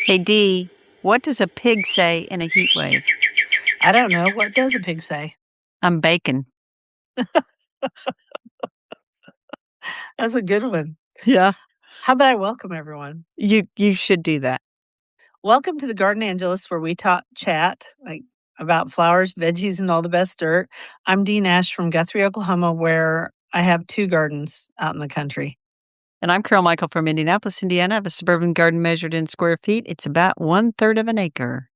Hey, Dee, what does a pig say in a heat wave? I don't know. What does a pig say? I'm bacon. That's a good one. Yeah. How about I welcome everyone? You should do that. Welcome to the Garden Angelist, where we talk chat about flowers, veggies, and all the best dirt. I'm Dee Nash from Guthrie, Oklahoma, where I have 2 gardens out in the country. And I'm Carol Michael from Indianapolis, Indiana. I have a suburban garden measured in square feet. It's about 1/3 of an acre.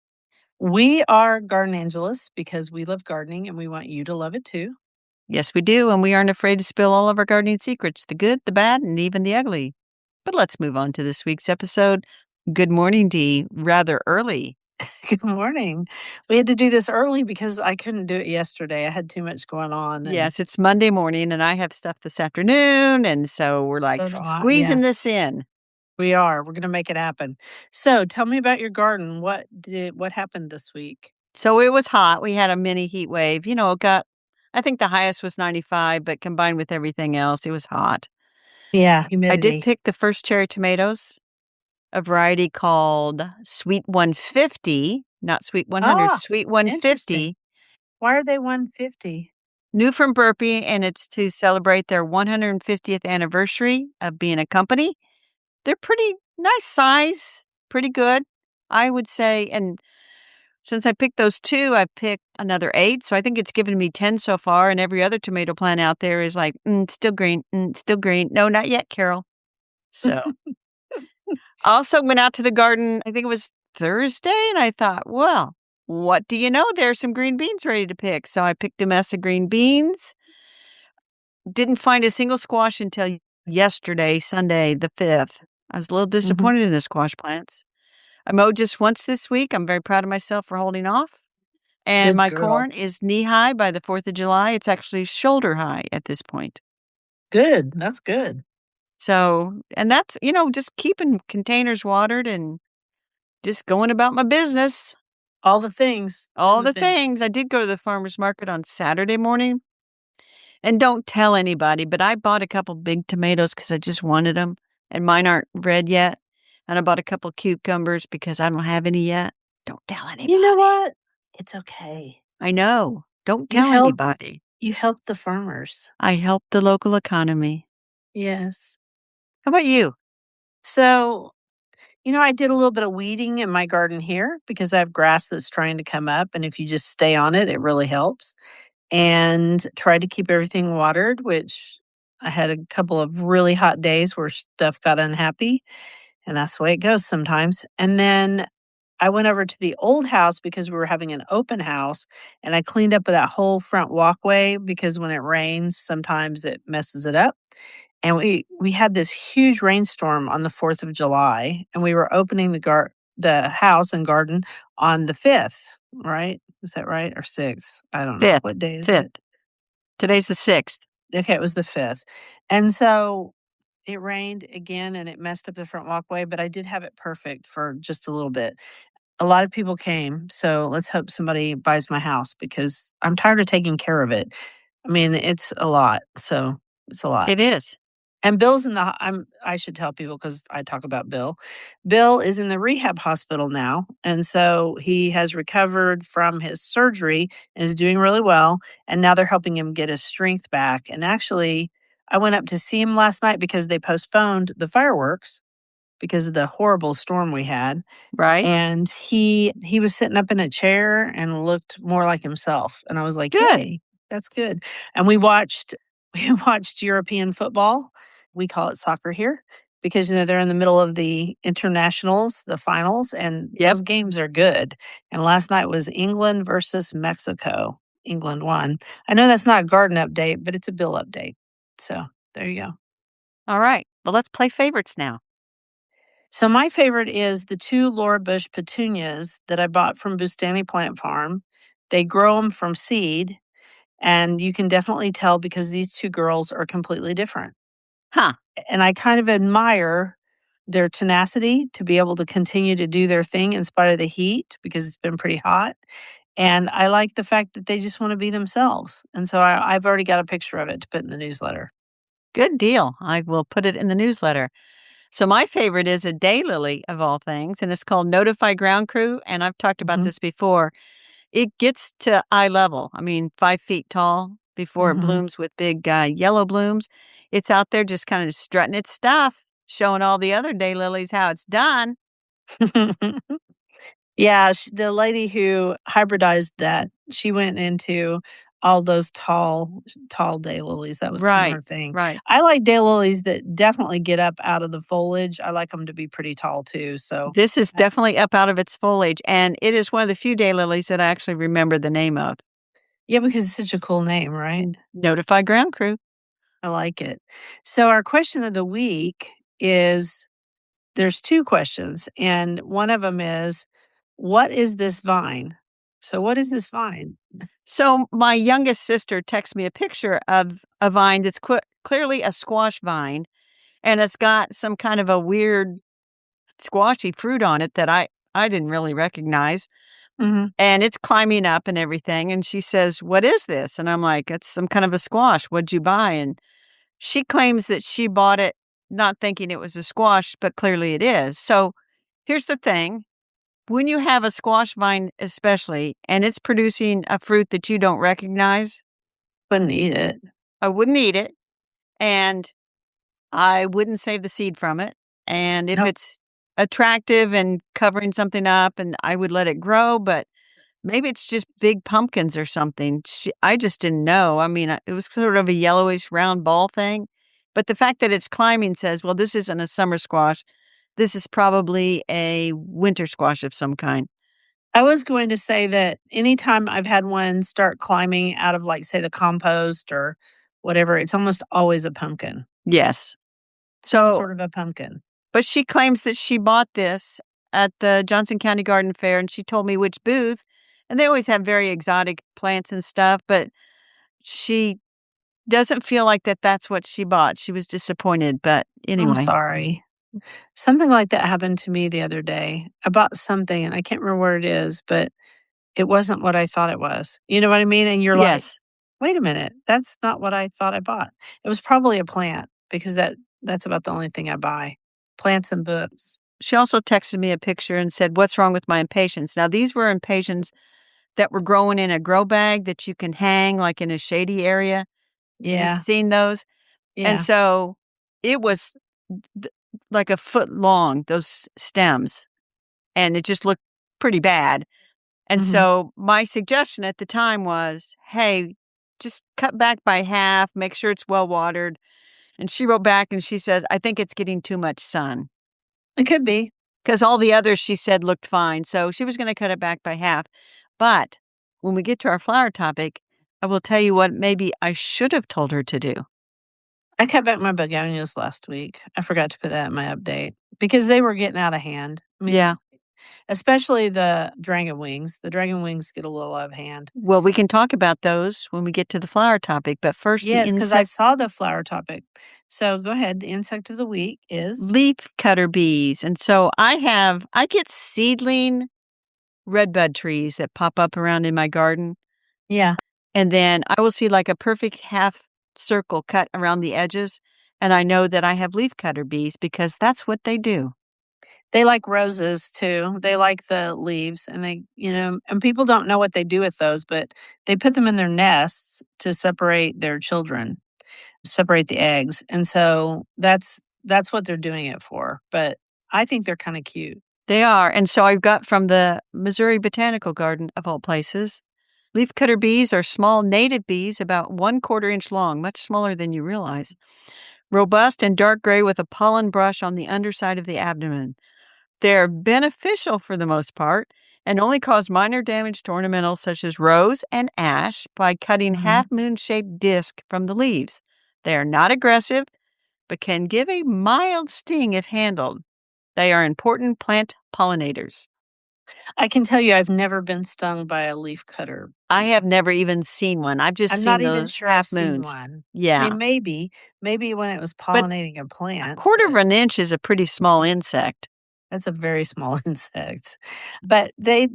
We are Garden Angelists because we love gardening and we want you to love it too. Yes, we do, and we aren't afraid to spill all of our gardening secrets, the good, the bad, and even the ugly. But let's move on to this week's episode. Good morning, Dee. Rather early. Good morning. We had to do this early because I couldn't do it yesterday. I had too much going on, and Yes, it's Monday morning, and I have stuff this afternoon, and so we're like so do I. Yeah, squeezing this in. we are. We're gonna make it happen. So, tell me about your garden. What happened this week? So it was hot. We had a mini heat wave. It got, I think the highest was 95, but combined with everything else, it was hot. Yeah, I did humidity. pick the first cherry tomatoes, a variety called Sweet 150, not Sweet 100, Ah, Sweet interesting. 150, Why are they 150? new from Burpee, and it's to celebrate their 150th anniversary of being a company. They're pretty nice size, pretty good, I would say. And since I picked those 2, I've picked another 8, so I think it's given me 10 so far, and every other tomato plant out there is like, still green, still green. No, not yet, Carol." So, I also went out to the garden, I think it was Thursday, and I thought, "Well, what do you know? There's some green beans ready to pick." So I picked a mess of green beans. Didn't find a single squash until yesterday, Sunday, the 5th. I was a little Mhm. disappointed in the squash plants. I mowed just once this week. I'm very proud of myself for holding off. And Good my girl. corn is knee high by the 4th of July. It's actually shoulder high at this point. Good, that's good. So, and that's, just keeping containers watered and just going about my business. All the things, all All the the things. things. I did go to the farmer's market on Saturday morning, and don't tell anybody, but I bought a couple big tomatoes because I just wanted them, and mine aren't red yet. And I bought a couple cucumbers because I don't have any yet. Don't tell You know anybody. what? It's okay. I know. Don't You tell helped anybody. you helped the farmers. I help the local economy. Yes. How about you? So, I did a little bit of weeding in my garden here because I have grass that's trying to come up, and if you just stay on it, it really helps. And tried to keep everything watered, which I had a couple of really hot days where stuff got unhappy, and that's the way it goes sometimes. And then I went over to the old house because we were having an open house, and I cleaned up that whole front walkway because when it rains, sometimes it messes it up. And we had this huge rainstorm on the 4th of July, and we were opening the house and garden on the 5th, right? Is that right? Or 6th? I don't know. 5th. What day is 5th. it? Today's the 6th. Okay, it was the 5th. And so it rained again and it messed up the front walkway, but I did have it perfect for just a little bit. A lot of people came, so let's hope somebody buys my house because I'm tired of taking care of it. I mean, it's a lot. So it's a lot. It is. And Bill's in the I should tell people because I talk about Bill. Bill is in the rehab hospital now, and so he has recovered from his surgery and is doing really well, and now they're helping him get his strength back, and actually, I went up to see him last night because they postponed the fireworks because of the horrible storm we had, Right? and he was sitting up in a chair and looked more like himself, and I was like, Good. "Yay, that's good." And we watched we watched European football. We call it soccer here because, they're in the middle of the internationals, the finals, and Yep. those games are good. And last night was England versus Mexico. England won. I know that's not a garden update, but it's a bill update. So, there you go. All right. Well, let's play favorites now. So my favorite is the 2 Laura Bush petunias that I bought from Bustani Plant Farm. They grow them from seed, and you can definitely tell because these 2 girls are completely different. Huh. And I kind of admire their tenacity to be able to continue to do their thing in spite of the heat because it's been pretty hot. And I like the fact that they just want to be themselves. And so I've already got a picture of it to put in the newsletter. Good deal. I will put it in the newsletter. So my favorite is a daylily of all things, and it's called Notify Ground Crew, and I've talked about Mhm, this before. It gets to eye level, I mean, 5 feet tall before it mhm. blooms with big, yellow blooms. It's out there just kinda strutting its stuff, showing all the other daylilies how it's done. Yeah, the lady who hybridized that, she went into all those tall daylilies. That was kind of Right, her thing. right. I like daylilies that definitely get up out of the foliage. I like them to be pretty tall too, so This is I definitely up out of its foliage, and it is one of the few daylilies that I actually remember the name of. yeah, because it's such a cool name, right? Notify Ground Crew. I like it. So our question of the week is there's 2 questions, and one of them is, "What is this vine?" So what is this vine? So my youngest sister texts me a picture of a vine that's clearly a squash vine, and it's got some kind of a weird squashy fruit on it that I didn't really recognize, Mhm. and it's climbing up and everything, and she says, "What is this?" And I'm like, "It's some kind of a squash. What'd you buy?" And she claims that she bought it not thinking it was a squash, but clearly it is. So here's the thing. When you have a squash vine especially, and it's producing a fruit that you don't recognize, Wouldn't eat it. I wouldn't eat it, and I wouldn't save the seed from it, and if Nope. it's attractive and covering something up, and I would let it grow, but maybe it's just big pumpkins or something. I just didn't know. I mean, it was sort of a yellowish round ball thing, but the fact that it's climbing says, "Well, this isn't a summer squash. This is probably a winter squash of some kind." I was going to say that anytime I've had one start climbing out of, like, say, the compost or whatever, it's almost always a pumpkin. Yes. Some So sort of a pumpkin. but she claims that she bought this at the Johnson County Garden Fair, and she told me which booth, and they always have very exotic plants and stuff, but she doesn't feel like that's what she bought. She was disappointed, but I'm anyway. sorry. Something like that happened to me the other day. I bought something, and I can't remember what it is, but it wasn't what I thought it was. You know what I mean? And you're like, Yes. "Wait a minute, that's not what I thought I bought." It was probably a plant because that's about the only thing I buy, plants and books. She also texted me a picture and said, "What's wrong with my impatiens?" Now, these were impatiens that were growing in a grow bag that you can hang, like, in a shady area. You've Yeah, seen those? And yeah, so it was th like a foot long, those stems, and it just looked pretty bad. And mhm. so my suggestion at the time was, "Hey, just cut back by half, make sure it's well watered." And she wrote back and she said, "I think it's getting too much sun." It could be. Because all the others she said looked fine. So she was going to cut it back by half. But when we get to our flower topic, I will tell you what maybe I should have told her to do. I cut back my begonias last week. I forgot to put that in my update because they were getting out of hand. I Yeah. mean, especially the dragon wings. The dragon wings get a little out of hand. Well, we can talk about those when we get to the flower topic. But first, the Yes, because I insect saw the flower topic. So go ahead. The insect of the week is leaf cutter bees. And so I get seedling redbud trees that pop up around in my garden. yeah. And then I will see like a perfect half circle cut around the edges. And I know that I have leaf cutter bees because that's what they do. They like roses too. They like the leaves and and people don't know what they do with those, but they put them in their nests to separate their children, separate the eggs. And so that's what they're doing it for. But I think they're kind of cute. They are. And so I've got from the Missouri Botanical Garden, of all places. Leafcutter bees are small native bees about 1/4 inch long, much smaller than you realize. Robust and dark gray with a pollen brush on the underside of the abdomen. They're beneficial for the most part and only cause minor damage to ornamentals such as rose and ash by cutting Mhm. half moon shaped disc from the leaves. They are not aggressive, but can give a mild sting if handled. They are important plant pollinators. I can tell you I've never been stung by a leafcutter I have bee. never even seen one. I've just I'm seen not even the sure I've half seen moons. one. I Yeah. mean, maybe when it was But pollinating a a plant, quarter of but an inch is a pretty small insect. that's a very small insect. But they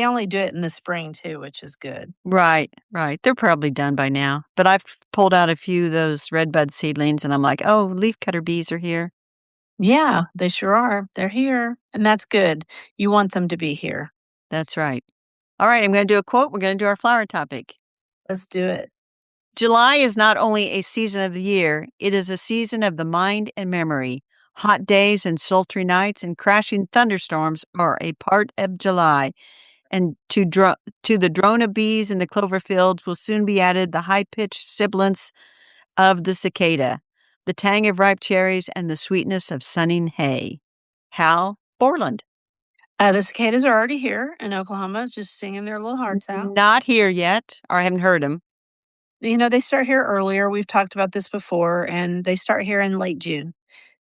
only do it in the spring too, which is good. Right, right. They're probably done by now. But I've pulled out a few of those redbud seedlings and I'm like, oh, leafcutter bees are here. Yeah, they sure are. They're here, and that's good. You want them to be here. That's right. All right, I'm gonna do a quote. We're gonna do our flower topic. Let's do it. July is not only a season of the year, it is a season of the mind and memory. Hot days and sultry nights and crashing thunderstorms are a part of July, and to the drone of bees in the clover fields will soon be added the high-pitched sibilance of the cicada, the tang of ripe cherries, and the sweetness of sunning hay. Hal Borland. The cicadas are already here in Oklahoma, just singing their little hearts out. Not here yet, or I haven't heard him. They start here earlier. We've talked about this before, and they start here in late June.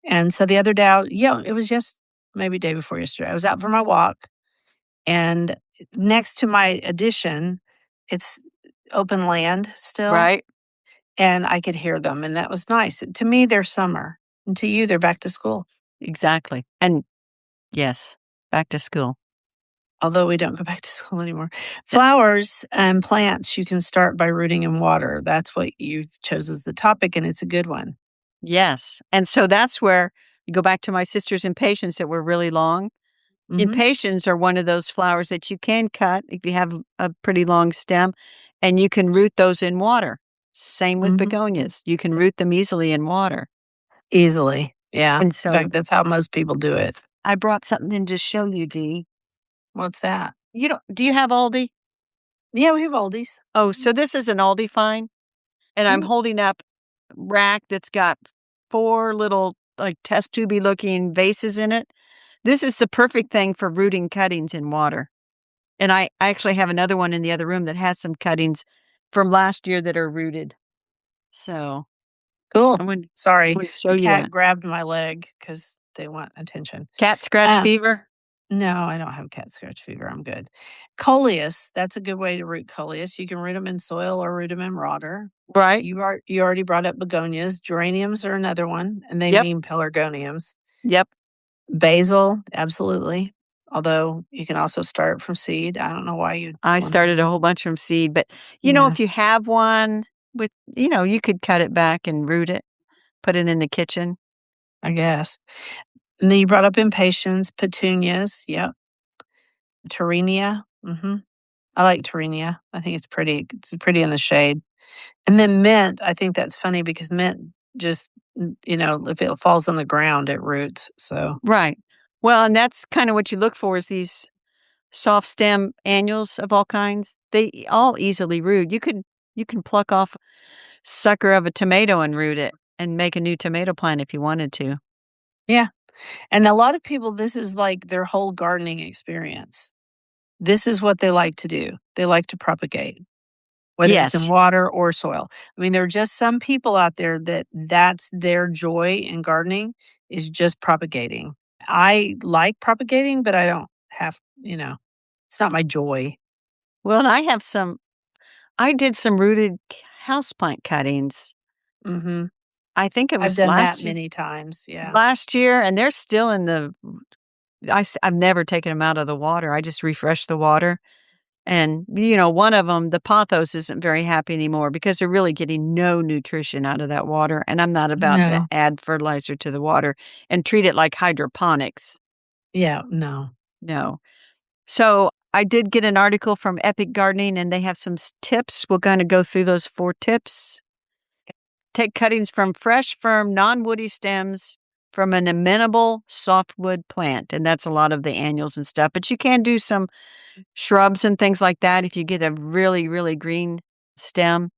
And so the other day, it was just maybe day before yesterday. I was out for my walk, and next to my addition, it's open land still, Right? and I could hear them, and that was nice. To me, they're summer, and to you, they're back to school. Exactly. And yes, back to school. Although we don't go back to school anymore. Flowers and plants, you can start by rooting in water. That's what you've chose as the topic, and it's a good one. Yes. And so that's where you go back to my sister's impatiens that were really long. Mhm, Impatiens are one of those flowers that you can cut if you have a pretty long stem, and you can root those in water. Same with mhm. begonias. You can root them easily in water. Easily, yeah. And In so fact, that's how most people do it. I brought something in to show you, Dee. What's that? You don't do you have Aldi? Yeah, we have oldies. Oh, so this is an Aldi find, and I'm Mhm, holding up rack that's got 4 little, like, test tubey looking vases in it. This is the perfect thing for rooting cuttings in water. And I actually have another one in the other room that has some cuttings from last year that are rooted. So, cool. I wanted Sorry, wanted to show the you cat that. grabbed my leg because they want attention. Cat scratch Um, fever? no, I don't have cat scratch fever, I'm good. Coleus, that's a good way to root coleus. You can root them in soil or root them in water. Right. You already brought up begonias. Geraniums are another one, and they Yep. mean pelargoniums. Yep. Basil, absolutely. Although you can also start from seed. I don't know why you'd I want to. started a whole bunch from seed, but, Yeah, if you have one with you could cut it back and root it, put it in the kitchen. I guess. And then you brought up impatiens, petunias. Yep. Terenia. I like Terenia. I think it's pretty. It's pretty in the shade. And then mint. I think that's funny because mint just, if it falls on the ground, it roots. So Right. Well, and that's kinda what you look for is these soft stem annuals of all kinds. They all easily root. You can pluck off sucker of a tomato and root it and make a new tomato plant if you wanted to. yeah. And a lot of people, this is like their whole gardening experience. This is what they like to do. They like to propagate, whether it's in Yes. water or soil. I mean, there are just some people out there that that's their joy in gardening is just propagating. I like propagating, but I don't have, it's not my joy. Well, and I did some rooted houseplant cuttings. Mhm. I think it I've was done that many times. Yeah. last year, and they're still in the I've never taken them out of the water. I just refresh the water. And, one of them, the pothos isn't very happy anymore because they're really getting no nutrition out of that water, and I'm not about to No. add fertilizer to the water and treat it like hydroponics. Yeah, no. No. So, I did get an article from Epic Gardening, and they have some tips. We're gonna go through those 4 tips. Take cuttings from fresh, firm, non-woody stems from an amenable softwood plant, and that's a lot of the annuals and stuff, but you can do some shrubs and things like that if you get a really, really green stem.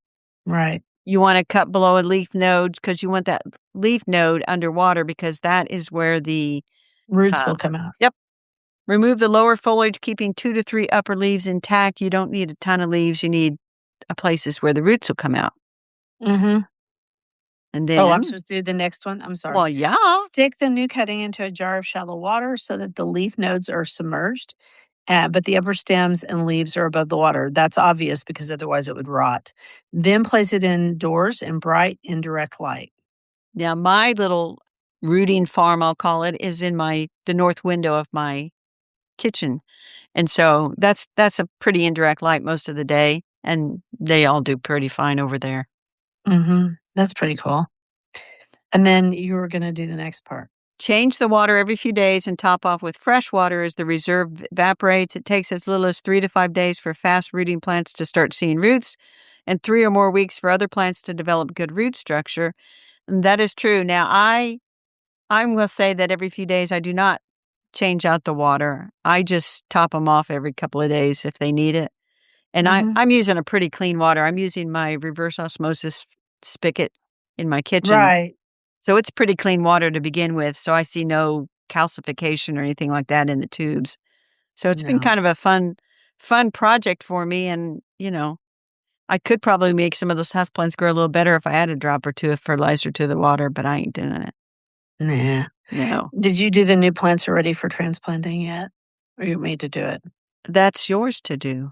Right. You wanna cut below a leaf node because you want that leaf node underwater because that is where the Roots uh will come out. Yep. Remove the lower foliage, keeping 2 to 3 upper leaves intact. You don't need a ton of leaves, you need, places where the roots will come out. Mhm. And Oh, I'm then supposed to do the next one? I'm sorry. well, yeah. Stick the new cutting into a jar of shallow water so that the leaf nodes are submerged, but the upper stems and leaves are above the water. That's obvious because otherwise it would rot. Then place it indoors in bright, indirect light. Now my little rooting farm, I'll call it, is in the north window of my kitchen. And so that's a pretty indirect light most of the day, and they all do pretty fine over there. Mhm. That's pretty cool. And then you were gonna do the next part. Change the water every few days and top off with fresh water as the reserve evaporates. It takes as little as 3 to 5 days for fast rooting plants to start seeing roots and 3 or more weeks for other plants to develop good root structure. And that is true. Now, I will say that every few days I do not change out the water. I just top them off every couple of days if they need it. And Mhm. I'm using a pretty clean water. I'm using my reverse osmosis spigot in my kitchen. Right. So it's pretty clean water to begin with. So I see no calcification or anything like that in the tubes. So it's been No. kind of a fun project for me. And, I could probably make some of those houseplants grow a little better if I add a drop or two of fertilizer to the water, but I ain't doing it. Nah. No. Did you do the new plants are ready for transplanting yet? Or you made to do it? That's yours to do.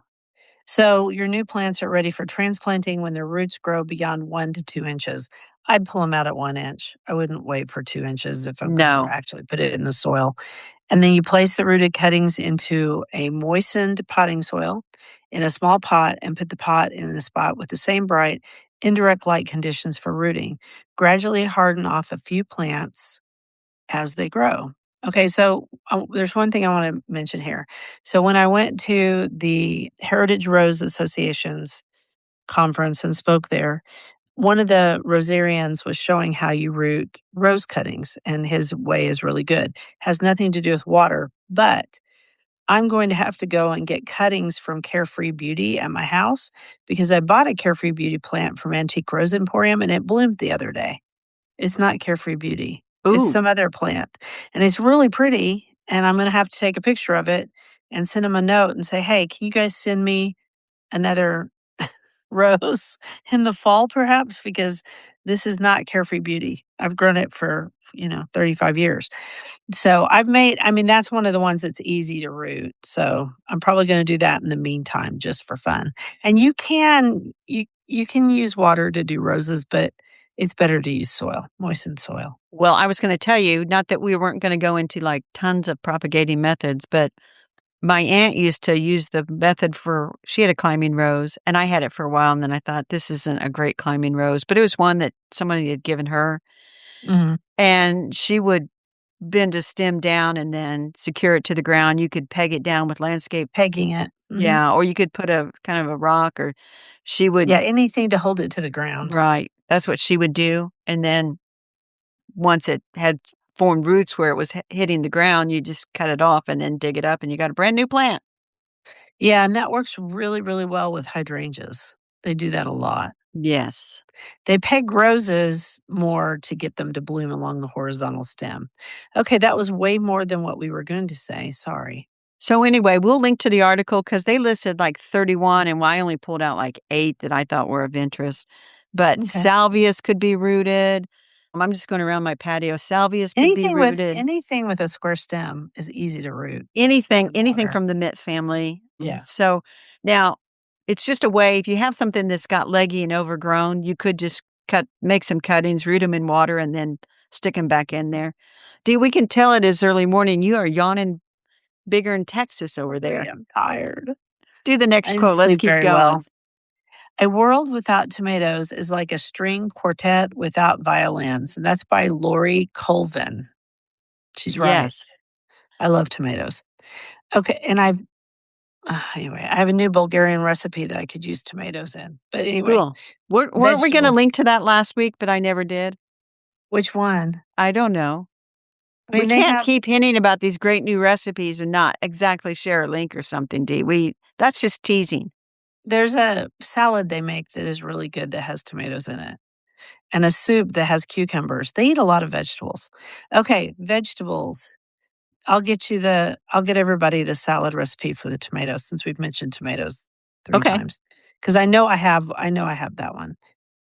So your new plants are ready for transplanting when their roots grow beyond 1 to 2 inches. I'd pull them out at 1 inch. I wouldn't wait for 2 inches if I'm going to No. actually put it in the soil. And then you place the rooted cuttings into a moistened potting soil in a small pot and put the pot in a spot with the same bright, indirect light conditions for rooting. Gradually harden off a few plants as they grow. Okay, so there's one thing I want to mention here. So when I went to the Heritage Rose Association's conference and spoke there, one of the rosarians was showing how you root rose cuttings, and his way is really good. Has nothing to do with water, but I'm going to have to go and get cuttings from Carefree Beauty at my house because I bought a Carefree Beauty plant from Antique Rose Emporium and it bloomed the other day. It's not Carefree Beauty. It's Ooh. some other plant, and it's really pretty, and I'm gonna have to take a picture of it and send them a note and say, "Hey, can you guys send me another rose in the fall perhaps? Because this is not Carefree Beauty. I've grown it for, 35 years." So, I mean, that's one of the ones that's easy to root, so I'm probably gonna do that in the meantime just for fun. And you can use water to do roses, but it's better to use soil, moistened soil. Well, I was going to tell you, not that we weren't going to go into like tons of propagating methods, but my aunt used to use the method she had a climbing rose and I had it for a while. And then I thought, this isn't a great climbing rose, but it was one that somebody had given her. Mhm. And she would bend a stem down and then secure it to the ground. You could peg it down with landscape. Pegging it. Mhm. Yeah. Or you could put a kind of a rock or she would, Yeah, anything to hold it to the ground. right. That's what she would do. And then once it had formed roots where it was hitting the ground, you just cut it off and then dig it up and you got a brand new plant. Yeah, and that works really, really well with hydrangeas. They do that a lot. Yes. They peg roses more to get them to bloom along the horizontal stem. Okay, that was way more than what we were going to say. Sorry. So anyway, we'll link to the article because they listed like 31 and I only pulled out like 8 that I thought were of interest. But Okay. salvias could be rooted. I'm just going around my patio. Salvias could be rooted. Anything with a square stem is easy to root Anything in anything water. from the mint family. Yeah. So now it's just a way if you have something that's got leggy and overgrown, you could just make some cuttings, root them in water, and then stick them back in there. Dee, we can tell it is early morning. You are yawning bigger in Texas over Sorry, there. I'm tired. Do the I next didn't quote. Let's sleep keep very well. going. A world without tomatoes is like a string quartet without violins, and that's by Lori Colvin. She's right. Yes. I love tomatoes. Okay, and anyway, I have a new Bulgarian recipe that I could use tomatoes in. But anyway, Cool. Weren't we gonna vegetables. link to that last week, but I never did? Which one? I don't know. I We mean, they can't have keep hinting about these great new recipes and not exactly share a link or something, Dee. That's just teasing. there's a salad they make that is really good that has tomatoes in it, and a soup that has cucumbers. They eat a lot of vegetables. Okay, vegetables. I'll get everybody the salad recipe for the tomatoes since we've mentioned tomatoes 3 Okay. times. Because I know I have that one.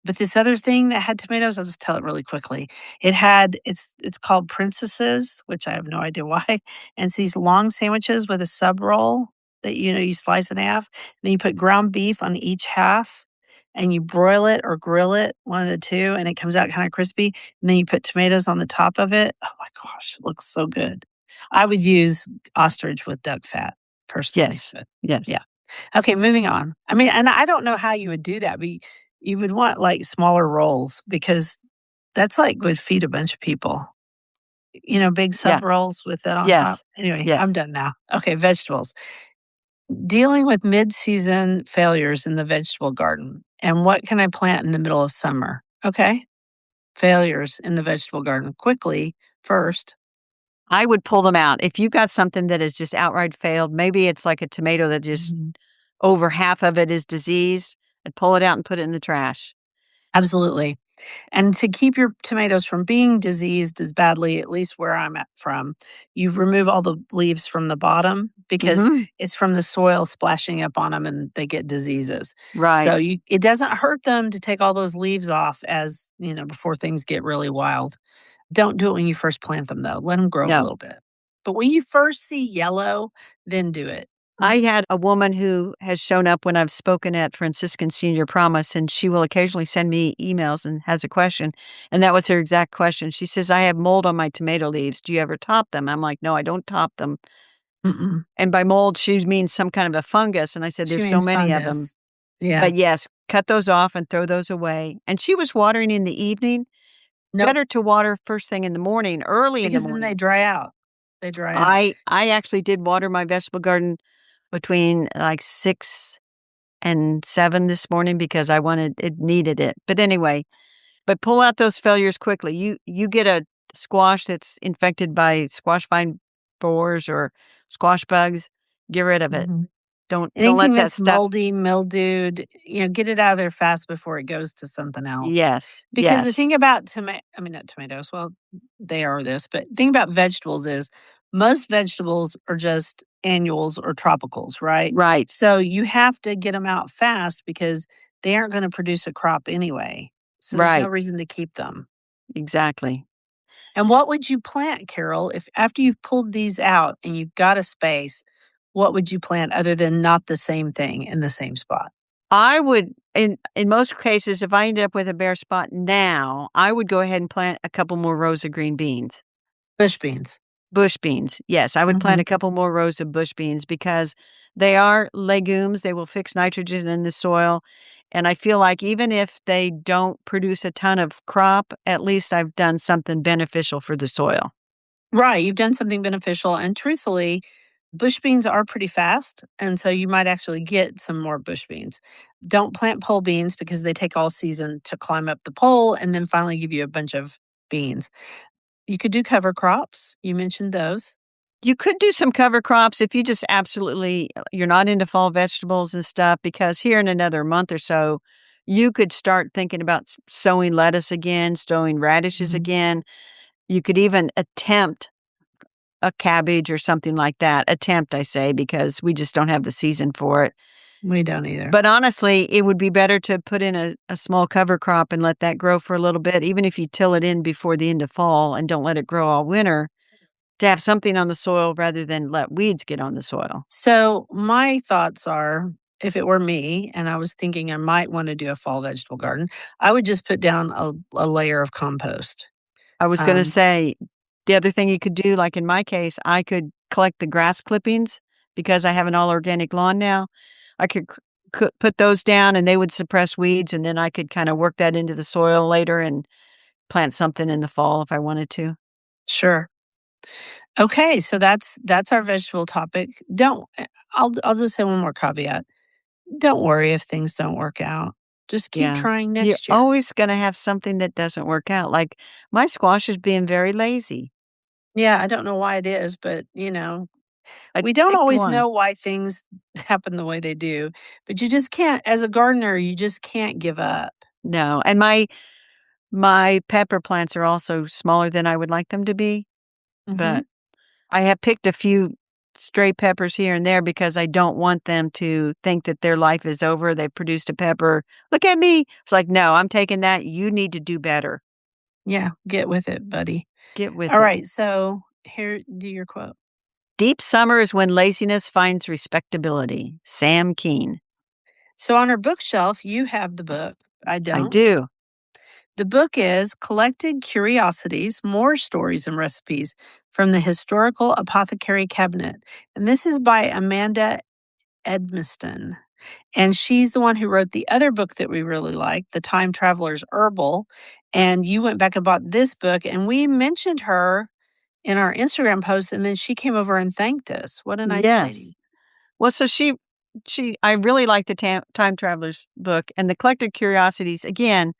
But this other thing that had tomatoes, I'll just tell it really quickly. It's called Princesses, which I have no idea why, and it's these long sandwiches with a sub roll that, you slice in half, then you put ground beef on each half, and you broil it or grill it, one of the 2, and it comes out kinda crispy, and then you put tomatoes on the top of it. Oh my gosh, it looks so good. I would use ostrich with duck fat personally, Yes. but Yes. yeah. Okay, moving on. I mean, and I don't know how you would do that, but you would want, like, smaller rolls because that's, like, would feed a bunch of people. big Yeah. sub rolls with that on Yes. top. Anyway, Yes. I'm done now. Okay, vegetables. Dealing with mid-season failures in the vegetable garden. And what can I plant in the middle of summer? Okay. Failures in the vegetable garden quickly first. I would pull them out. If you got something that is just outright failed, maybe it's like a tomato that just Mhm. over half of it is diseased, and pull it out and put it in the trash. Absolutely. And to keep your tomatoes from being diseased as badly, at least where I'm at from, you remove all the leaves from the bottom because Mhm. it's from the soil splashing up on them and they get diseases. So Right. it doesn't hurt them to take all those leaves off before things get really wild. Don't do it when you first plant them though. Let them grow a No. little bit. But when you first see yellow, then do it. I had a woman who has shown up when I've spoken at Franciscan Senior Promise, and she will occasionally send me emails and has a question. And that was her exact question. She says, I have mold on my tomato leaves. Do you ever top them? I'm like, no, I don't top them. Mm-mm. And by mold, she means some kind of a fungus. And I said, She there's so means many of them. fungus. Yeah. But yes, cut those off and throw those away. And she was watering in the evening. Nope. Better to water first thing in the morning, early in the Because then they morning. dry out. They dry out. I actually did water my vegetable garden between like 6 and 7 this morning because it needed it. But anyway, but pull out those failures quickly. You get a squash that's infected by squash vine borers or squash bugs, get rid of it. Mhm. Don't let Anything that that's stuff. moldy, mildewed, get it out of there fast before it goes to something else. Yes, Because the yes. thing about not tomatoes, well, they are this, but the thing about vegetables is most vegetables are just annuals or tropicals, right? Right, So you have to get them out fast because they aren't going to produce a crop anyway. So there's no right. reason to keep them. Exactly. And what would you plant, Carol, if after you've pulled these out and you've got a space, what would you plant other than not the same thing in the same spot? I would in most cases, if I ended up with a bare spot now, I would go ahead and plant a couple more rows of green beans. Bush beans. Bush beans, yes, I would plant a Mhm. couple more rows of bush beans because they are legumes, they will fix nitrogen in the soil, and I feel like even if they don't produce a ton of crop, at least I've done something beneficial for the soil. Right, you've done something beneficial, and truthfully, bush beans are pretty fast, and so you might actually get some more bush beans. Don't plant pole beans because they take all season to climb up the pole and then finally give you a bunch of beans. You could do cover crops, you mentioned those. You could do some cover crops if you just absolutely you're not into fall vegetables and stuff, because here in another month or so, you could start thinking about sowing lettuce again, sowing radishes Mhm. again. You could even attempt a cabbage or something like that. Attempt, I say, because we just don't have the season for it. We don't either. But honestly, it would be better to put in a small cover crop and let that grow for a little bit, even if you till it in before the end of fall and don't let it grow all winter, to have something on the soil rather than let weeds get on the soil. So, my thoughts are if it were me and I was thinking I might want to do a fall vegetable garden, I would just put down a layer of compost. I was gonna Um, say, the other thing you could do, like in my case, I could collect the grass clippings because I have an all organic lawn now. I could put those down and they would suppress weeds, and then I could kinda work that into the soil later and plant something in the fall if I wanted to. sure. Okay, so that's our vegetable topic. Don't I'll just say one more caveat. Don't worry if things don't work out. Just keep Yeah. trying You're next year. always gonna have something that doesn't work out, like, my squash is being very lazy. Yeah, I don't know why it is, but I we don't picked always one. know why things happen the way they do, but you just can't as a gardener, you just can't give up. No, and my pepper plants are also smaller than I would like them to be, Mhm. but I have picked a few stray peppers here and there because I don't want them to think that their life is over. They produced a pepper. Look at me. It's like, no, I'm taking that. You need to do better. Yeah, get with it, buddy. Get with All it. right, so here do your quote. Deep summer is when laziness finds respectability. Sam Keen. So on our bookshelf, you have the book. I I don't. do. The book is Collected Curiosities, More Stories and Recipes from the Historical Apothecary Cabinet. And this is by Amanda Edmiston. And she's the one who wrote the other book that we really like, The Time Traveler's Herbal. And you went back and bought this book, and we mentioned her in our Instagram post, and then she came over and thanked us. What a nice lady. Yes. Well, so I really like the Time Traveler's book and the Collected Curiosities. Again,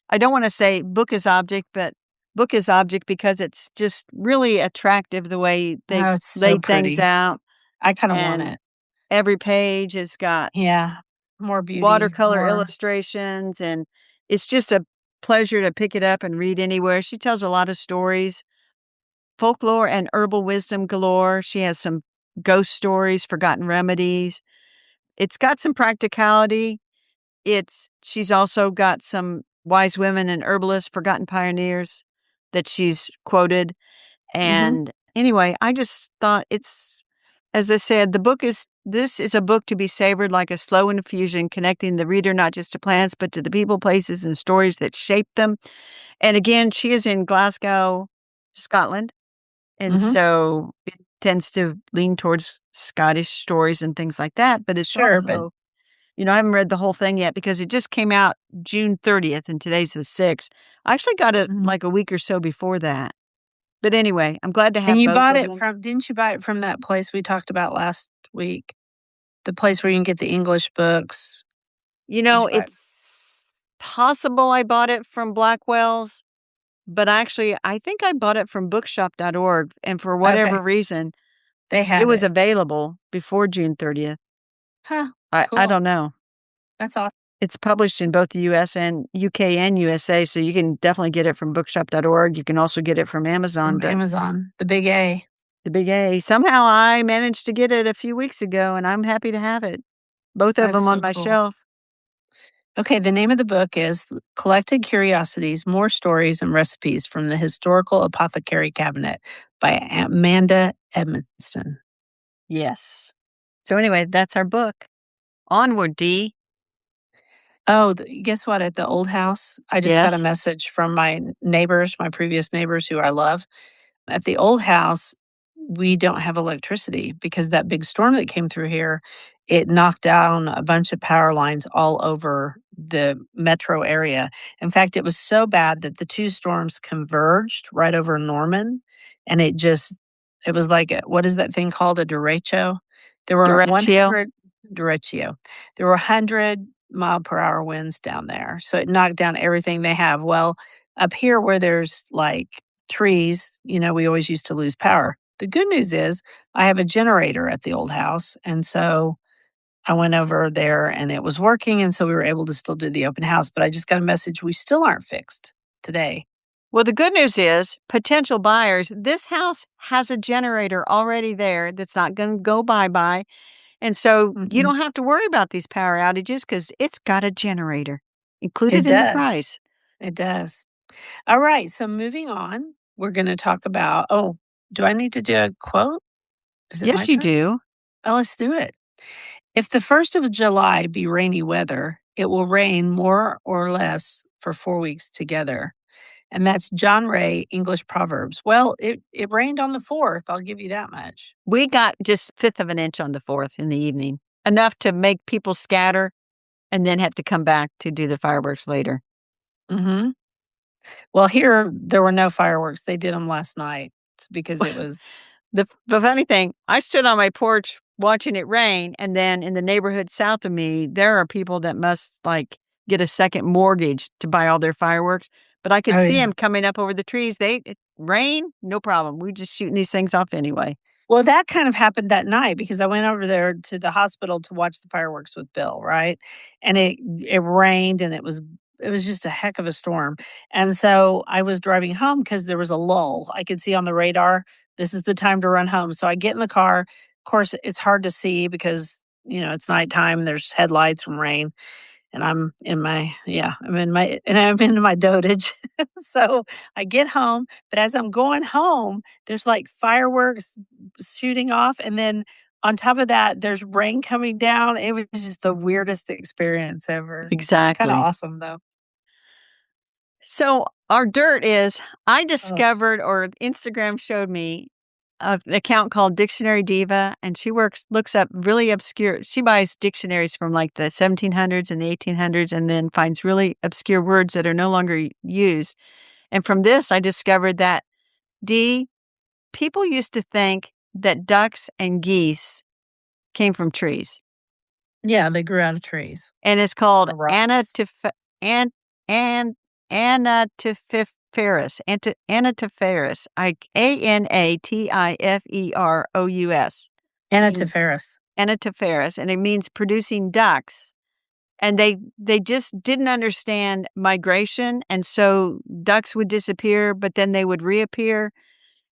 I don't wanna say book is object, but book is object because it's just really attractive the way they've Oh, it's so laid things pretty. out, I kinda want and it. every page has got Yeah. More beauty, watercolor more illustrations, and it's just a pleasure to pick it up and read anywhere. She tells a lot of stories, folklore and herbal wisdom galore. She has some ghost stories, forgotten remedies. It's got some practicality. She's also got some wise women and herbalists, forgotten pioneers that she's quoted. mhm. And anyway, I just thought as I said, this is a book to be savored like a slow infusion, connecting the reader not just to plants, but to the people, places, and stories that shaped them. And again, she is in Glasgow, Scotland. And Mhm. so it tends to lean towards Scottish stories and things like that. But it's Sure, but also, I haven't read the whole thing yet because it just came out June 30th and today's the 6th. I actually got it mhm. like a week or so before that. But anyway, I'm glad to And have you both bought of it them. from didn't you buy it from that place we talked about last week? The place where you can get the English books? Did you buy it? It's possible I bought it from Blackwell's, but actually, I think I bought it from bookshop.org. And for Okay. whatever reason, They it had was it. available before June 30th. Huh. I Cool. don't know. That's awesome. It's published in both the US and UK and USA, so you can definitely get it from bookshop.org. You can also get it from Amazon, From but Amazon, the big A. the big A, somehow I managed to get it a few weeks ago, and I'm happy to have it. Both of That's them on so my cool. shelf. Okay, the name of the book is Collected Curiosities, More Stories and Recipes from the Historical Apothecary Cabinet by Amanda Edmonston. Yes. So anyway, that's our book. Onward, Dee. Oh, guess what? At the old house, I just got a Yes. message from my neighbors, my previous neighbors who I love. At the old house, we don't have electricity because that big storm that came through here, it knocked down a bunch of power lines all over the metro area. In fact, it was so bad that the 2 storms converged right over Norman, and it was like what is that thing called? A derecho? There were Direct. 100 derecho. There were 100-mile-per-hour winds down there, so it knocked down everything they have. Well, up here where there's, like, trees, we always used to lose power. The good news is I have a generator at the old house, and so I went over there and it was working, and so we were able to still do the open house, but I just got a message we still aren't fixed today. Well, the good news is potential buyers, this house has a generator already there that's not going to go bye-bye. And so you Mhm. don't have to worry about these power outages because it's got a generator It included in the does. price. It does. Alright, so moving on, we're gonna talk about do I need to do a quote? Is it my Yes, you turn? do. Oh, let's do it. If the 1st of July be rainy weather, it will rain more or less for 4 weeks together. And that's John Ray, English Proverbs. Well, it rained on the 4th, I'll give you that much. We got just fifth of an inch on the 4th in the evening, enough to make people scatter and then have to come back to do the fireworks later. Mhm. Well, here, there were no fireworks, they did them last night because it was The funny thing, I stood on my porch watching it rain, and then in the neighborhood south of me, there are people that must, like, get a second mortgage to buy all their fireworks, but I could oh, see yeah. them coming up over the trees. Rain, no problem. We're just shooting these things off anyway. Well, that kind of happened that night because I went over there to the hospital to watch the fireworks with Bill, right? And it rained and it was just a heck of a storm. And so I was driving home because there was a lull. I could see on the radar, this is the time to run home. So I get in the car. Of course, it's hard to see because, it's nighttime, there's headlights from rain. And I'm in my dotage. So I get home, but as I'm going home, there's like fireworks shooting off. And then on top of that, there's rain coming down. It was just the weirdest experience ever. Kind of Exactly. awesome though. So our dirt is I Oh, discovered or Instagram showed me an account called Dictionary Diva, and she looks up really obscure. She buys dictionaries from like the 1700s and the 1800s, and then finds really obscure words that are no longer used. And from this, I discovered that D people used to think that ducks and geese came from trees, Yeah, they grew out of trees and it's called or rocks. an an Anatiferous, Anatiferous, Anatiferous, means Anatiferous. Anatiferous, and it means producing ducks. And they just didn't understand migration, and so ducks would disappear, but then they would reappear,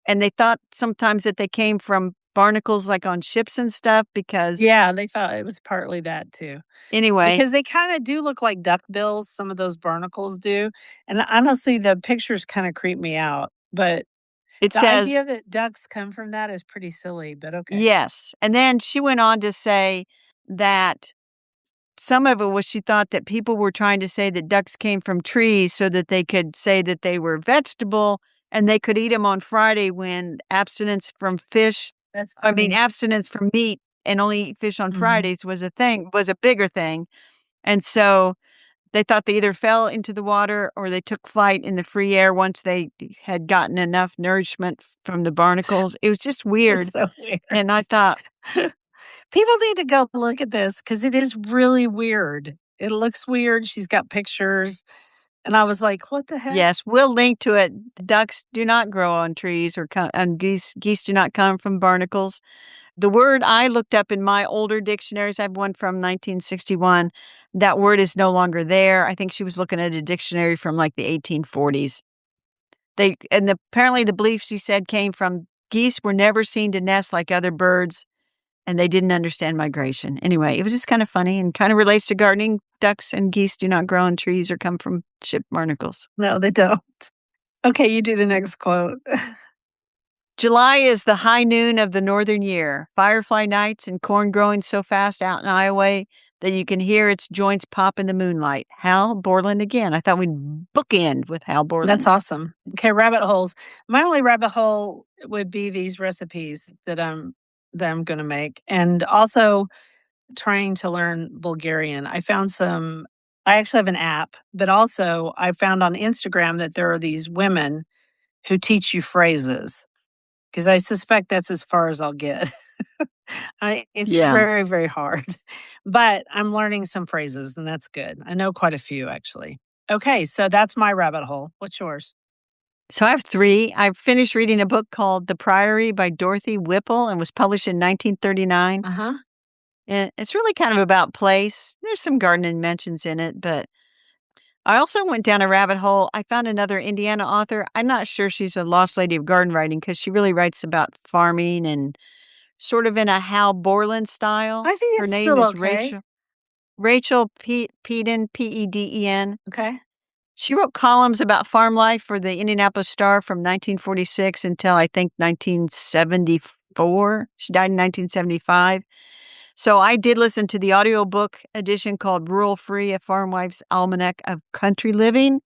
and they thought sometimes that they came from barnacles, like, on ships and stuff because Yeah, they thought it was partly that too. anyway, Because they kinda do look like duckbills, some of those barnacles do, and honestly, the pictures kinda creep me out, but it the says idea that ducks come from that is pretty silly, but okay. yes, and then she went on to say that some of it was she thought that people were trying to say that ducks came from trees so that they could say that they were vegetable and they could eat them on Friday when abstinence from That's funny. abstinence from meat and only eat fish on Mhm. Fridays was a bigger thing. And so they thought they either fell into the water or they took flight in the free air once they had gotten enough nourishment from the barnacles. It was just It's weird. so weird. And I thought, People need to go look at this because it is really weird. It looks weird, she's got pictures, and I was like, "What the heck?" yes, we'll link to it. Ducks do not grow on trees and geese do not come from barnacles. The word I looked up in my older dictionaries, I have one from 1961, that word is no longer there. I think she was looking at a dictionary from, like, the 1840s. Apparently the belief she said came from geese were never seen to nest like other birds, and they didn't understand migration. Anyway, it was just kinda funny and kinda relates to gardening. Ducks and geese do not grow on trees or come from ship barnacles. No, they don't. Okay, you do the next quote. July is the high noon of the northern year. Firefly nights and corn growing so fast out in Iowa that you can hear its joints pop in the moonlight. Hal Borland again. I thought we'd bookend with Hal That's Borland. awesome. Okay, rabbit holes. My only rabbit hole would be these recipes that I'm gonna make, and also trying to learn Bulgarian. I actually have an app, but also I found on Instagram that there are these women who teach you phrases, because I suspect that's as far as I'll get. It's Yeah. very, very hard, but I'm learning some phrases, and that's good. I know quite a few, actually. Okay, so that's my rabbit hole. What's yours? So I have three. I finished reading a book called The Priory by Dorothy Whipple and was published in 1939. Uh-huh. And it's really kind of about place. There's some gardening mentions in it, but I also went down a rabbit hole. I found another Indiana author. I'm not sure she's a lost lady of garden writing because she really writes about farming and sort of in a Hal Borland style. I think Her it's name still is okay. Rachel Peden, Peden. Okay. She wrote columns about farm life for the Indianapolis Star from 1946 until I think 1974. She died in 1975. So I did listen to the audiobook edition called Rural Free, A Farm Wife's Almanac of Country Living.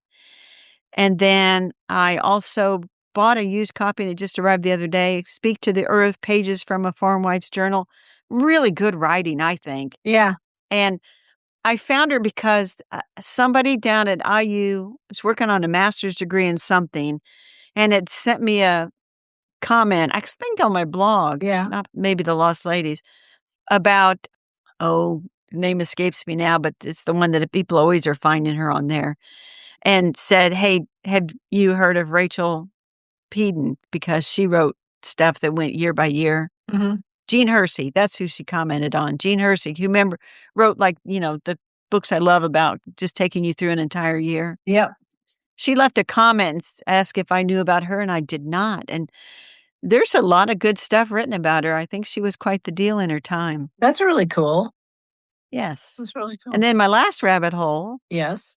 And then I also bought a used copy that just arrived the other day, Speak to the Earth, Pages from a Farm Wife's Journal. Really good writing, I think. Yeah. And I found her because somebody down at IU was working on a master's degree in something and had sent me a comment, I think on my blog, Yeah. not maybe the Lost Ladies, about, oh, name escapes me now, but it's the one that people always are finding her on there, and said, "Hey, have you heard of Rachel Peden?" Because she wrote stuff that went year by year. Mhm. Jean Hersey, that's who she commented on. Jean Hersey, who wrote, like, the books I love about just taking you through an entire year. Yep. She left a comment and asked if I knew about her, and I did not, and there's a lot of good stuff written about her. I think she was quite the deal in her time. That's really cool. Yes. That's really And cool. then my last rabbit hole, Yes.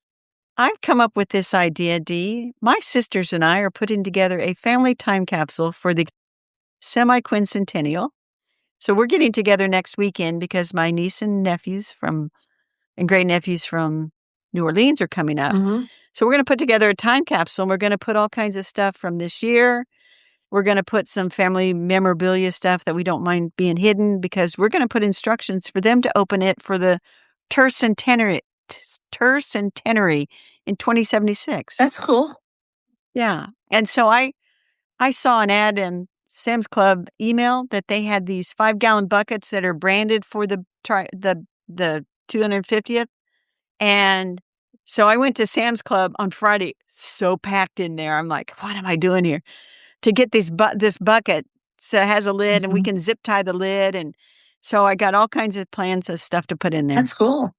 I've come up with this idea, Dee. My sisters and I are putting together a family time capsule for the semi-quincentennial. So we're getting together next weekend because my niece and great nephews from New Orleans are coming up. Mhm. So we're going to put together a time capsule and we're going to put all kinds of stuff from this year. We're going to put some family memorabilia stuff that we don't mind being hidden because we're going to put instructions for them to open it for the tercentenary, tercentenary in 2076. That's cool. Yeah. And so I saw an ad in Sam's Club email that they had these 5-gallon buckets that are branded for the 250th, and so I went to Sam's Club on Friday, so packed in there. I'm like, "What am I doing here?" To get this bucket, so it has a lid, and we Mhm. can zip tie the lid, and so I got all kinds of plans of stuff to put in there. That's cool.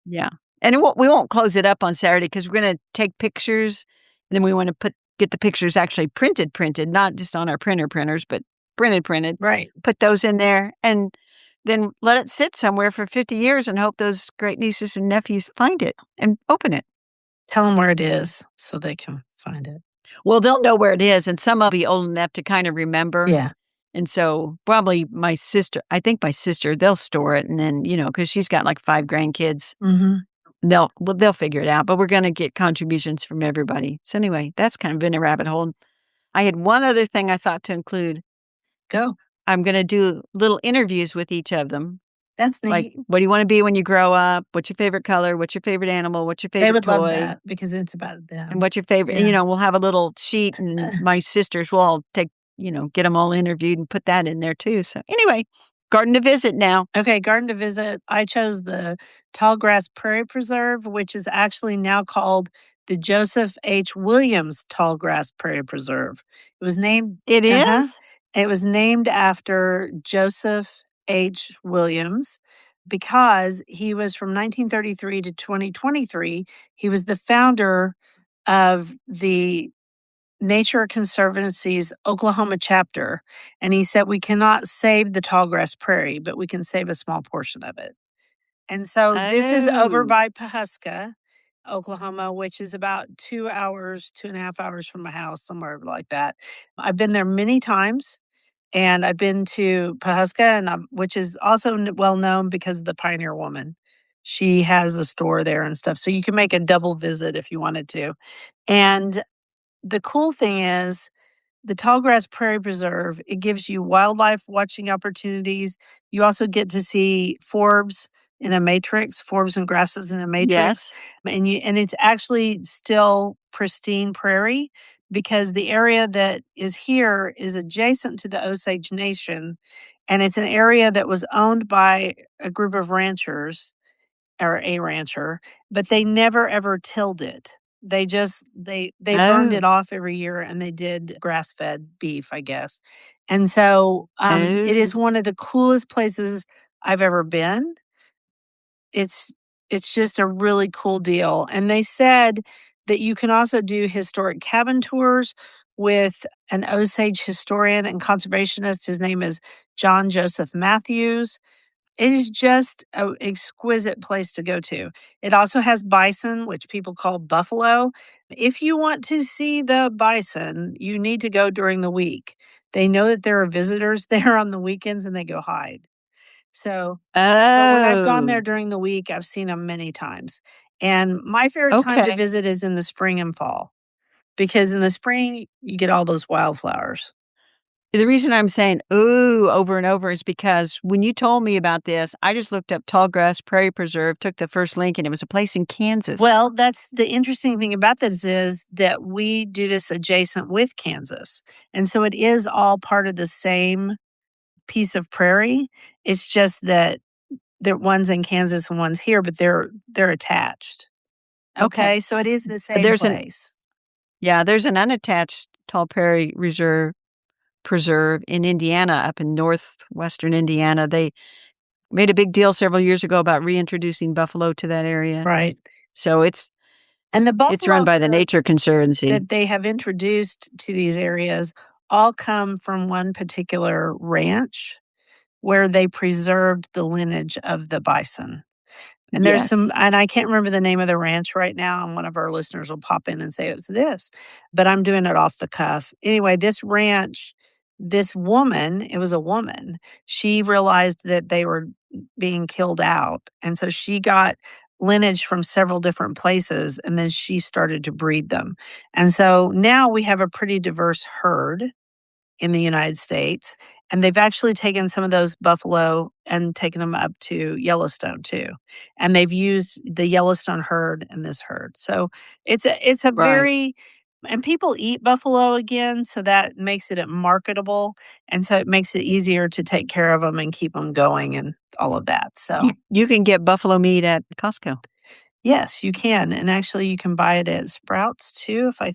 Yeah, and we won't close it up on Saturday because 'cause we're gonna take pictures, and then we wanna get the pictures actually printed, not just on our printers, but printed, Right. put those in there, and then let it sit somewhere for 50 years and hope those great nieces and nephews find it and open it. Tell them where it is so they can find it. Well, they'll know where it is, and some will be old enough to kind of remember, Yeah. and so probably I think my sister, they'll store it, and then, because 'cause she's got, like, 5 grandkids. Mhm. They'll figure it out, but we're gonna get contributions from everybody. So anyway, that's kind of been a rabbit hole. I had one other thing I thought to include. Go. I'm gonna do little interviews with each of them, That's like, neat. "What do you wanna be when you grow up? What's your favorite color? What's your favorite animal? What's your They favorite would love toy? that because it's about And them. what's your favorite?" And, Yeah. we'll have a little sheet, and my sisters will all get them all interviewed and put that in there too. So anyway, garden to visit now. Okay, garden to visit. I chose the Tallgrass Prairie Preserve, which is actually now called the Joseph H. Williams Tallgrass Prairie Preserve. It was named It uh-huh. is? It was named after Joseph H. Williams because he was from 1933 to 2023. He was the founder of the Nature Conservancy's Oklahoma chapter, and he said, "We cannot save the tallgrass prairie, but we can save a small portion of it." And so this is over Oh. by Pawhuska, Oklahoma, which is about 2 hours, 2.5 hours from my house, somewhere like that. I've been there many times, and I've been to Pawhuska, which is also well known because of the Pioneer Woman. She has a store there and stuff, so you can make a double visit if you wanted to. And the cool thing is the Tallgrass Prairie Preserve, it gives you wildlife watching opportunities. You also get to see forbs and grasses in a matrix, Yes. and it's actually still pristine prairie because the area that is here is adjacent to the Osage Nation, and it's an area that was owned by a group of ranchers or a rancher, but they never ever tilled it. They just they burned Oh. it off every year and they did grass-fed beef, I guess. And so, it Oh. is one of the coolest places I've ever been. It's it's just a really cool deal, and they said that you can also do historic cabin tours with an Osage historian and conservationist. His name is John Joseph Matthews. It is just an exquisite place to go to. It also has bison, which people call buffalo. If you want to see the bison, you need to go during the week. They know that there are visitors there on the weekends and they go hide. So, but when I've gone there Oh. during the week, I've seen them many times. And my favorite time to Okay. visit is in the spring and fall because in the spring, you get all those wildflowers. The reason I'm saying "ooh" over and over is because when you told me about this, I just looked up Tallgrass Prairie Preserve, took the first link, and it was a place in Kansas. Well, that's the interesting thing about this is that we do this adjacent with Kansas. And so it is all part of the same piece of prairie. It's just that one's in Kansas and one's here, but they're attached. Okay. Okay, so it is the But same place. there's an unattached Tall Prairie Preserve in Indiana, up in northwestern Indiana. They made a big deal several years ago about reintroducing buffalo to that area. Right. So And the it's run buffalo by the herds Nature Conservancy. that they have introduced to these areas all come from one particular ranch where they preserved the lineage of the bison. And there's some Yes. and I can't remember the name of the ranch right now, and one of our listeners will pop in and say it was this, but I'm doing it off the cuff. Anyway, this ranch, this woman, it was a woman, she realized that they were being killed out, and so she got lineage from several different places, and then she started to breed them. And so now we have a pretty diverse herd in the United States, and they've actually taken some of those buffalo and taken them up to Yellowstone too, and they've used the Yellowstone herd and this herd. So it's a Right. very And people eat buffalo again, so that makes it marketable, and so it makes it easier to take care of them and keep them going and all of that, so You can get buffalo meat at Costco. yes, you can, and actually you can buy it at Sprouts too, if I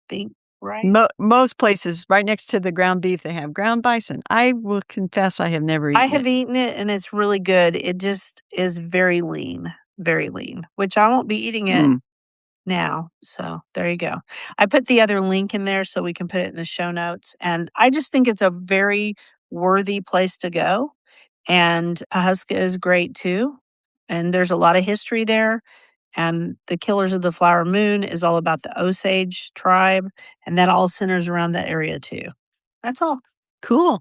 think right. Most places right next to the ground beef, they have ground bison. I will confess I have never I eaten have it. eaten it, and it's really good. It just is very lean, which I won't be eating it Mm. now, so there you go. I put the other link in there so we can put it in the show notes, and I just think it's a very worthy place to go, and Pahuska is great too, and there's a lot of history there, and the Killers of the Flower Moon is all about the Osage tribe, and that all centers around that area too. That's all. Cool.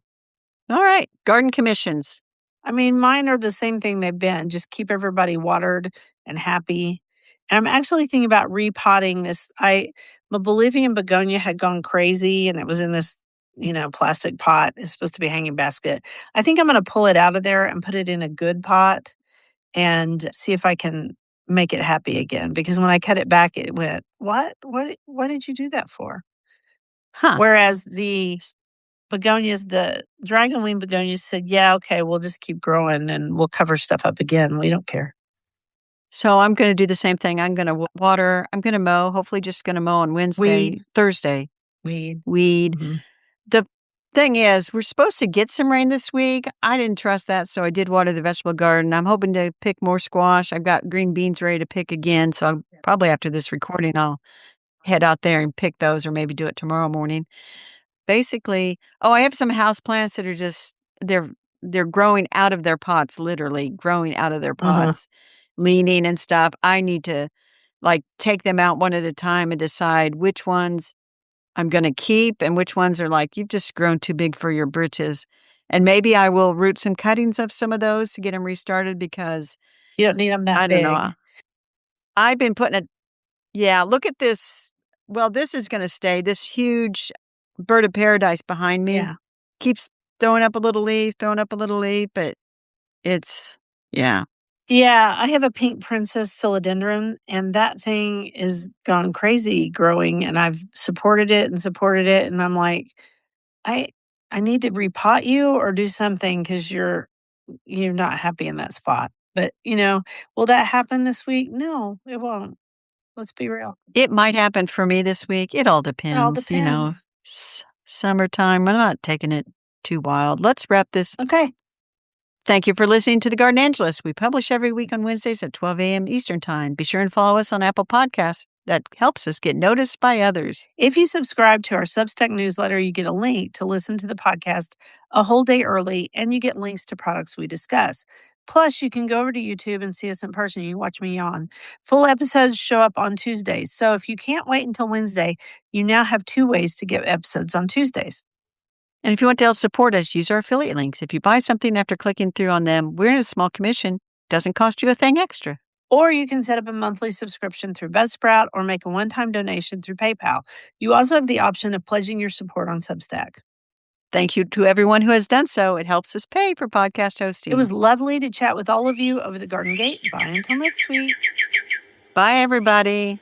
All right. Garden commissions. I mean, mine are the same thing they've been, just keep everybody watered and happy. And I'm actually thinking about repotting this. My Bolivian begonia had gone crazy and it was in this, plastic pot. It's supposed to be a hanging basket. I think I'm going to pull it out of there and put it in a good pot and see if I can make it happy again. Because when I cut it back, it went, what did you do that for? Huh. Whereas the dragonwing begonias said, "Yeah, okay, we'll just keep growing and we'll cover stuff up again. We don't care." So I'm gonna do the same thing. I'm gonna water. I'm gonna mow, hopefully just gonna mow on Weed, Thursday, weed. weed. Mhm. The thing is, we're supposed to get some rain this week. I didn't trust that, so I did water the vegetable garden. I'm hoping to pick more squash. I've got green beans ready to pick again, so probably after this recording, I'll head out there and pick those or maybe do it tomorrow morning. Basically I have some house plants that are just they're they're growing out of their pots, literally growing out of their Uh-huh. pots, leaning and stuff. I need to, like, take them out one at a time and decide which ones I'm gonna keep and which ones are like, "You've just grown too big for your britches." And maybe I will root some cuttings of some of those to get them restarted because You don't need them I that don't know. big. I've been putting a yeah, look at this. Well, this is gonna stay. This huge bird of paradise behind me Yeah. keeps throwing up a little leaf, but it's yeah. Yeah, I have a pink princess philodendron, and that thing is gone crazy growing, and I've supported it, and I'm like, "I I need to repot you or do something because you're not happy in that spot." But, will that happen this week? No, it won't. Let's be real. It might happen for me this week. It all It all depends, depends. summertime. I'm not taking it too wild. Let's wrap this. Okay. Thank you for listening to The Garden Angelist. We publish every week on Wednesdays at 12 a.m. Eastern Time. Be sure and follow us on Apple Podcasts. That helps us get noticed by others. If you subscribe to our Substack newsletter, you get a link to listen to the podcast a whole day early, and you get links to products we discuss. Plus, you can go over to YouTube and see us in person. You can watch me yawn. Full episodes show up on Tuesdays. So if you can't wait until Wednesday, you now have 2 ways to get episodes on Tuesdays. And if you want to help support us, use our affiliate links. If you buy something after clicking through on them, we're in a small commission. Doesn't cost you a thing extra. Or you can set up a monthly subscription through Buzzsprout or make a one-time donation through PayPal. You also have the option of pledging your support on Substack. Thank you to everyone who has done so. It helps us pay for podcast It hosting. was lovely to chat with all of you over the garden gate. Bye until next week. Bye, everybody.